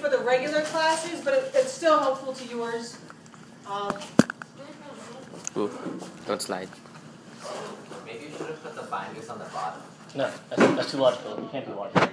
for the regular classes, but it's still helpful to yours. Ooh, don't slide. Maybe you should have put the binders on the bottom. No, that's too logical. You can't be logical.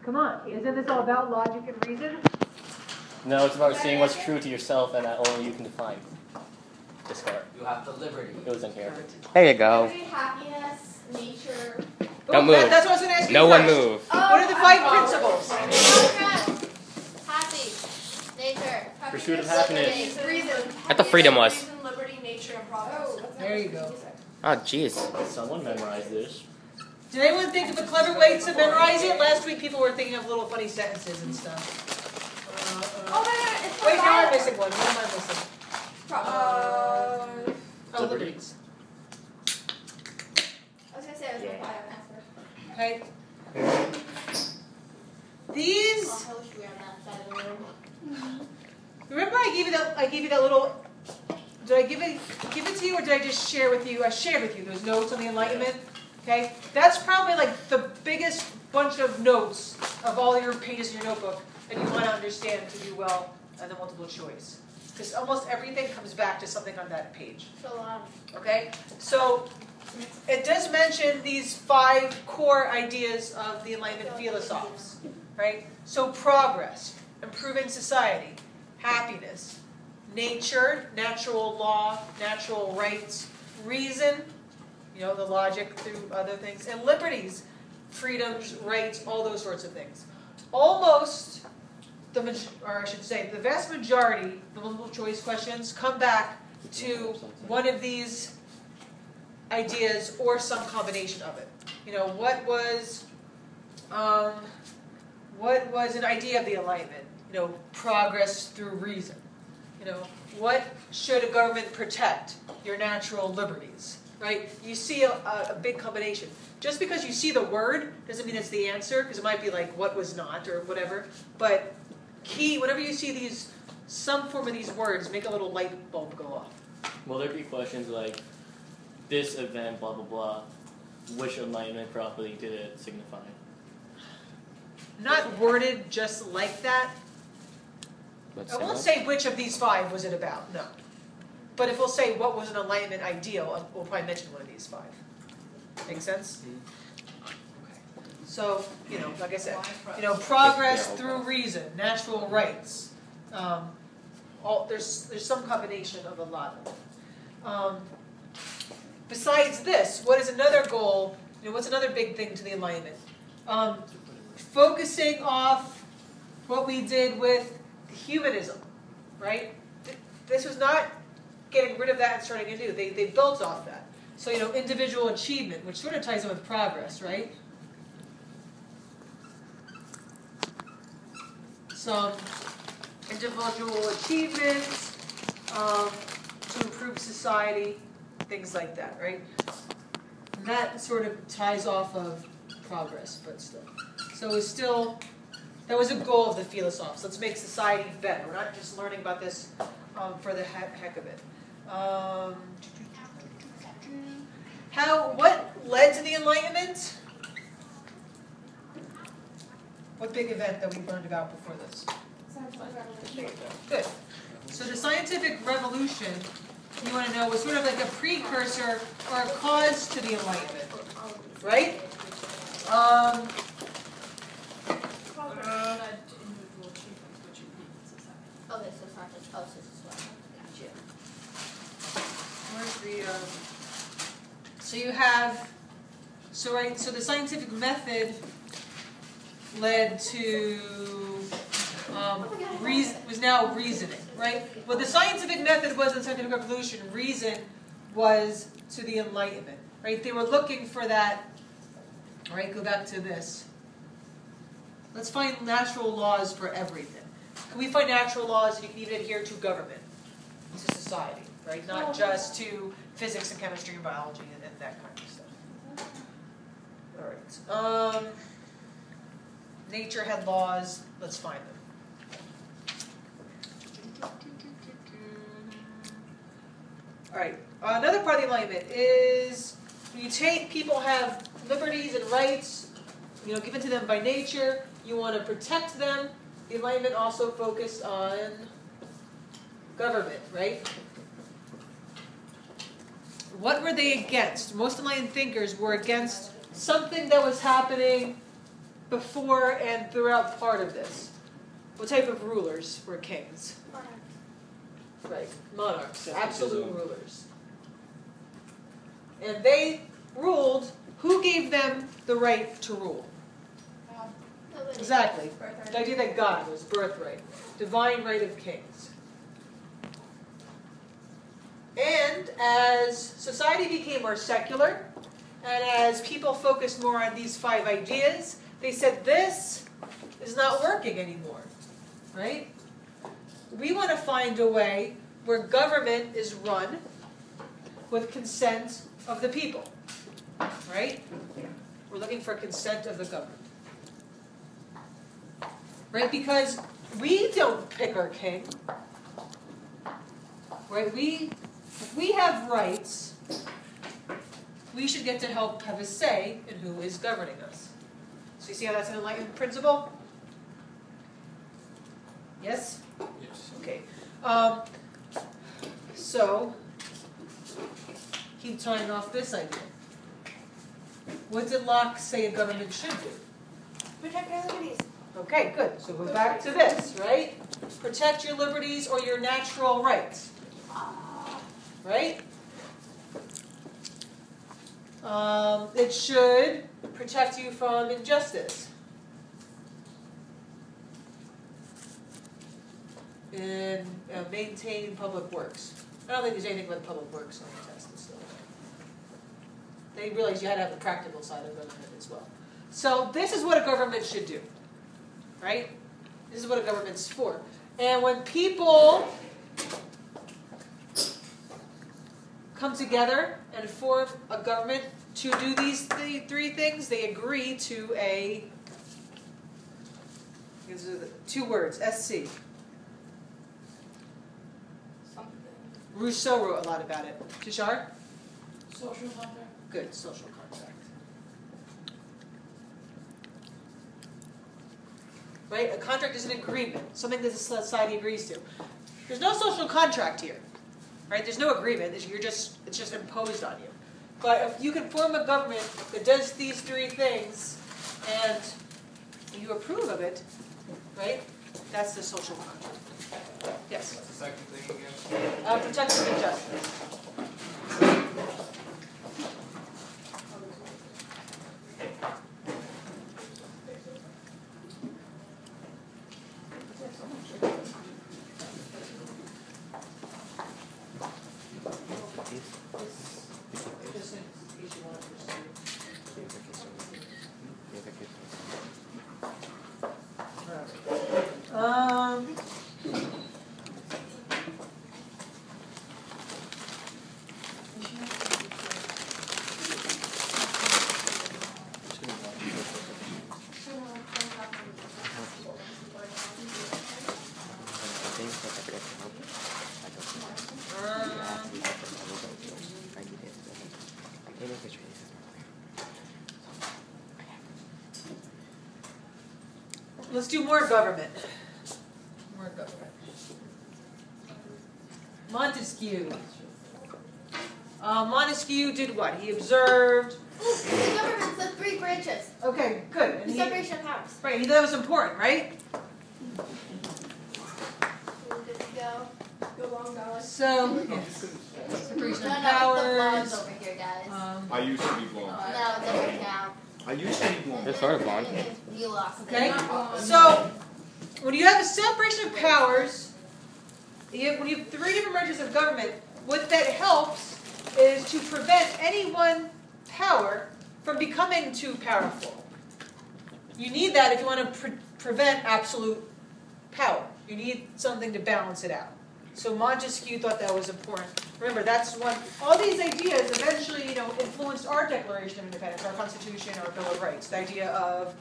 Come on, isn't this all about logic and reason? No, it's about seeing what's true to yourself and that only you can define. Discard. You have the liberty. It was in here. There you go. Liberty, happiness, nature. Don't move. That's what I was going to ask you No first. one move. What are the 5 principles? Happy, nature. Pursuit of happiness. Reason. I thought freedom was. Reason, liberty, nature, and progress. There you go. Oh, jeez. Someone memorized this. Did anyone think of a clever way to memorize it? Last week people were thinking of little funny sentences and stuff. It's Wait, now I'm missing one. What am I missing? Liberties. I was going to say I was going to Okay. These. Remember, I gave you that little. Did I give it to you, or did I just share with you? I shared with you those notes on the Enlightenment. Okay, that's probably like the biggest bunch of notes of all your pages in your notebook that you want to understand to do well in the multiple choice. Because almost everything comes back to something on that page. Okay, so it does mention these 5 core ideas of the Enlightenment philosophes, right? So progress, improving society, happiness, nature, natural law, natural rights, reason, the logic through other things, and liberties, freedoms, rights, all those sorts of things. Almost, the vast majority of the multiple choice questions come back to one of these ideas or some combination of it. What was an idea of the Enlightenment? Progress through reason. What should a government protect? Your natural liberties, right? You see a big combination. Just because you see the word doesn't mean it's the answer, because it might be like what was not or whatever. But whenever you see some form of these words, make a little light bulb go off. Will there be questions like, this event, blah, blah, blah, which Enlightenment properly did it signify? Not worded just like that. I won't say which of these 5 was it about, no. But if we'll say what was an Enlightenment ideal, we'll probably mention one of these 5. Make sense? Okay. So, like I said, progress through reason, natural rights. There's some combination of a lot of them. Besides this, what is another goal? What's another big thing to the Enlightenment? Focusing off what we did with humanism, right? This was not getting rid of that and starting anew. They built off that. So, individual achievement, which sort of ties in with progress, right? Some individual achievements to improve society, things like that, right? And that sort of ties off of progress, but still. So it's still, that was a goal of the philosophes. Let's make society better. We're not just learning about this for the heck of it. What led to the Enlightenment? What big event that we learned about before this? There you go. Good. So the scientific revolution, you want to know, was sort of like a precursor or a cause to the Enlightenment, right? So you have, so the scientific method led to was now reasoning, right? What the scientific method was in the scientific revolution, reason was to the Enlightenment, right? They were looking for that, right? Go back to this. Let's find natural laws for everything. Can we find natural laws that you can even adhere to government, to society, right? Not just to physics and chemistry and biology and that kind of stuff. All right. Nature had laws. Let's find them. All right. Another part of the Enlightenment is when you take people have liberties and rights, given to them by nature. You want to protect them. The Enlightenment also focused on government, right? What were they against? Most Enlightened thinkers were against something that was happening before and throughout part of this. What type of rulers were kings? Right, monarchs, absolute rulers. And they ruled. Who gave them the right to rule? Exactly. The idea that God was birthright, divine right of kings. And as society became more secular, and as people focused more on these 5 ideas, they said this is not working anymore, right? We want to find a way where government is run with consent of the people, right? We're looking for consent of the government. Right? Because we don't pick our king. Right? If we have rights, we should get to help have a say in who is governing us. So you see how that's an Enlightenment principle? Yes? Yes. Okay. So, keep tying off this idea. What did Locke say a government should do? Protect our liberties. Okay, good. So we're back to this, right? Protect your liberties or your natural rights. Right? It should protect you from injustice. And maintain public works. I don't think there's anything about public works on the test. So they realized you had to have the practical side of government as well. So this is what a government should do. Right? This is what a government's for. And when people come together and form a government to do these 3 things, they agree to these are the 2 words, SC. Something. Rousseau wrote a lot about it. Tishar? Social contract. Good, social contract. Right? A contract is an agreement, something that the society agrees to. There's no social contract here. Right? There's no agreement. It's just imposed on you. But if you can form a government that does these 3 things and you approve of it, right? That's the social contract. Yes? What's the second thing again? Protection and justice. Let's do more government. More government. Montesquieu. Montesquieu did what? He observed. The government's the 3 branches. Okay, good. And The he, separation of powers. right, he thought that was important, right? We're good to go. Go long, guys. So, yes. Separation No, of no, the powers. blonde's over here, guys. I used to be blonde. No, it doesn't count. I used to be blonde. They're sort of blonde. You lost. Okay? it. So, when you have a separation of powers, when you have 3 different branches of government, what that helps is to prevent any one power from becoming too powerful. You need that if you want to prevent absolute power. You need something to balance it out. So Montesquieu thought that was important. Remember, that's one. All these ideas eventually, influenced our Declaration of Independence, our Constitution, our Bill of Rights. The idea of,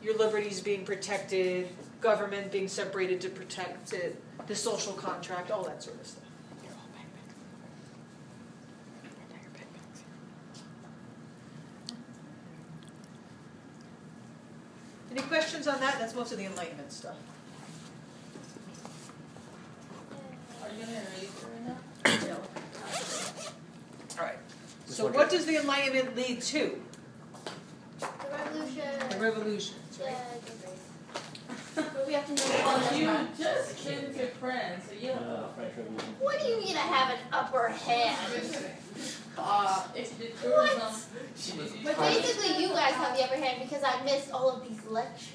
your liberties being protected, government being separated to protect it, the social contract, all that sort of stuff. Any questions on that? That's most of the Enlightenment stuff. Are you gonna erase it right now? All right. Just So wondering- what does the Enlightenment lead to? The revolution. The revolutions, Yeah, right? but we have to know Well, what you just been to France, so you French Revolution. What do you mean I have an upper hand? if you did tourism, But basically you guys have the upper hand because I missed all of these lectures.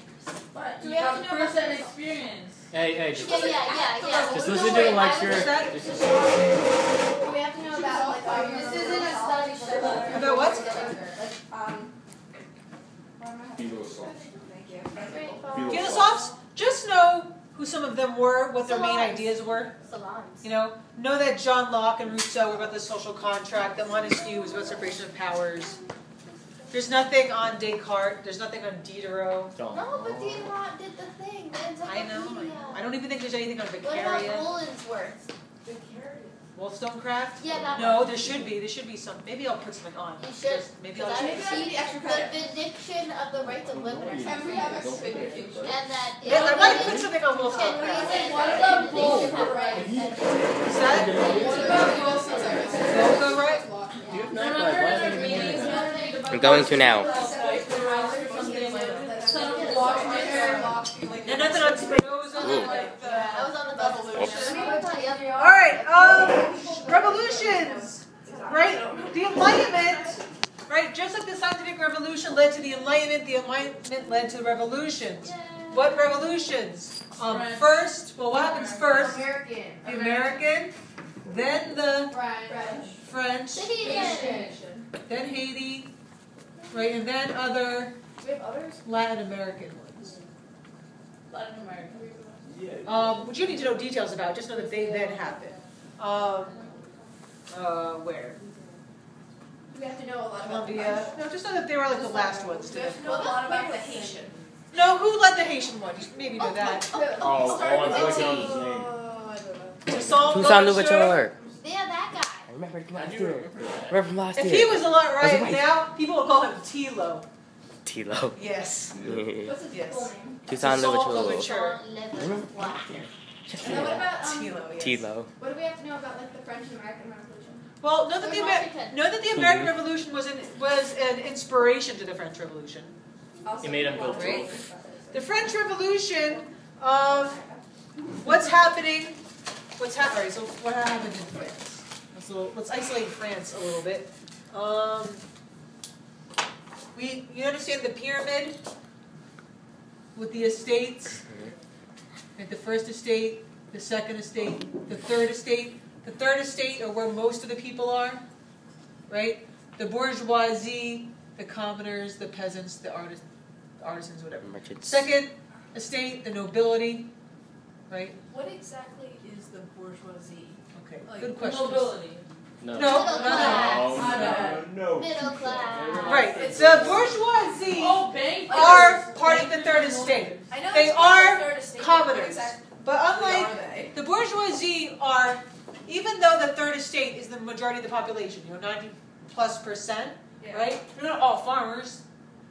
but Do you we have have to know about first-hand this? experience. Hey, just, Yeah. just listen to the lecture. What's that? Just- Do we have to know about like our This isn't a study session. About what? Philosophy. Philosophes, just know who some of them were, what their main Salons. ideas were. Salons. You know that John Locke and Rousseau were about the social contract, that Montesquieu was about separation of powers. There's nothing on Descartes, there's nothing on Diderot. Don't. No, but Diderot did the thing, the I know. encyclopedia. I don't even think there's anything on What about Beccaria. Wollsworth? Wollstonecraft? Yeah, that No, one. there should be some. Maybe I'll put something on. You should. Just maybe I'll Because I just. received the benediction of the rights of women or something. we have a benediction. And that Yes, I might put women something on can Wollstonecraft. reason What that about they should have rights. Is that What about Volga, right? You have night life. Why is it meeting that? I'm going to now. No, nothing on Spinoza. Ooh. I was on the bus. All right, revolutions, right? The Enlightenment, right? Just like the scientific revolution led to the Enlightenment led to the revolutions. What revolutions? First, well, what happens first? American. The American, then the French. French, then Haiti, right? And then other We have others? Latin American ones. Latin America. Which you need to know details about, just know that they then happened. Where? We have to know a lot about Colombia. No, just know that they were like the last ones to We have to know a lot about the Haitian. No, who led the Haitian one? Just maybe know that. Oh, I'm blanking on his name. I don't know. Toussaint Toussaint Louverture. Louverture. Yeah, that guy. I remember from How last do you year. remember that? Remember from last If year. he was a lot Was it right white? now, people will call him Tilo. Tilo. Yes. What's his Yes. full name? Toussaint Louverture. And then what about Tilo, yes. Tilo. what do we have to know about like the French and American Revolution? Well, know that the American Mhm. Revolution was an inspiration to the French Revolution. Also, It made him go Right. through. The French Revolution, what's happening? Alright, so what happened in France? Let's isolate France a little bit. You understand the pyramid with the estates? Like the first estate, the second estate, the third estate. The third estate are where most of the people are, right? The bourgeoisie, the commoners, the peasants, the artisans, whatever. Merchants. Second estate, the nobility, right? what exactly is the bourgeoisie? Okay, Like, good question. Mobility. No. No, Middle no, class. No. Middle class. Right, the bourgeoisie Oh, bank. are part of the third estate, I know They it's part of are the third estate, commoners. What exactly but are unlike they? the bourgeoisie are, even though the third estate is the majority of the population, 90+%, Yeah. right? They're not all farmers,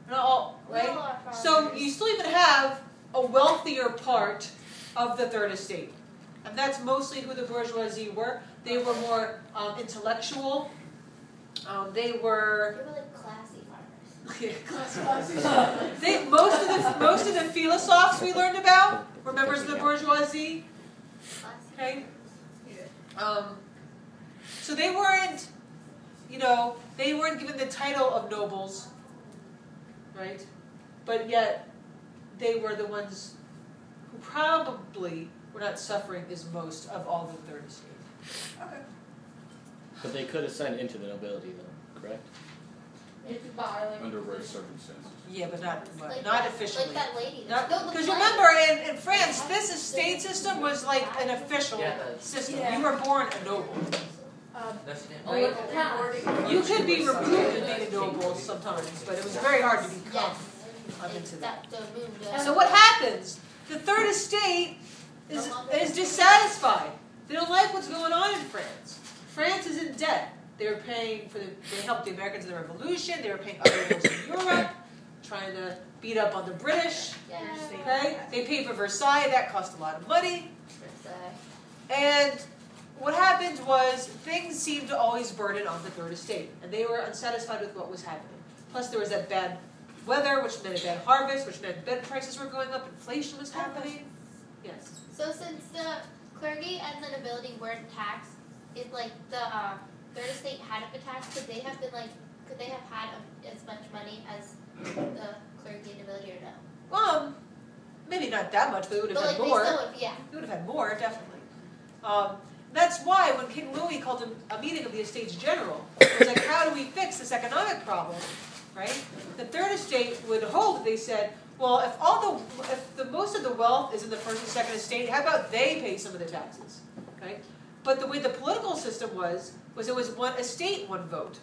they're not all, right? We all are So farmers. you still even have a wealthier part of the third estate. And that's mostly who the bourgeoisie were. They were more intellectual. They were They were like classy farmers. most of the philosophes we learned about were members of the bourgeoisie. Classy. Okay. So they weren't, they weren't given the title of nobles, right? But yet, they were the ones who probably were not suffering as most of all the third estate. Okay. But they could ascend into the nobility, though, correct? If you buy like Under rare circumstances. Yeah, but not Like not that, officially. Like that lady. Because No, remember, in France, this estate system was like an official Yeah, system. Yeah. You were born a noble. That's it. Oh, like a cat. You could be removed and made a noble sometimes, but it was very hard to become. Yes. I'm into that. Exacto. So what happens? The third estate is dissatisfied. They don't like what's going on in France. France is in debt. They helped the Americans in the Revolution. They were paying other wars in Europe. trying to beat up on the British. Yeah. Okay, they paid for Versailles. That cost a lot of money. And what happened was things seemed to always burden on the Third Estate, and they were unsatisfied with what was happening. Plus, there was that bad weather, which meant a bad harvest, which meant bed prices were going up, inflation was happening. Yes. So since the clergy and the nobility weren't taxed, if like the Third Estate hadn't been taxed, could they have had as much money as the clergy and nobility or no? Maybe not that much, but they would have But had like more. they still would, yeah. They would have had more, definitely. That's why when King Louis called a meeting of the Estates General, it was like, how do we fix this economic problem, right? The Third Estate would hold that they said, well, if the most of the wealth is in the First and Second Estate, how about they pay some of the taxes, okay? But the way the political system was it was one estate, one vote,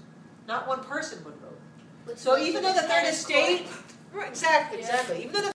not one person, one vote. Which So was even the though the Third Tennis Court. Estate, right, exactly, even though the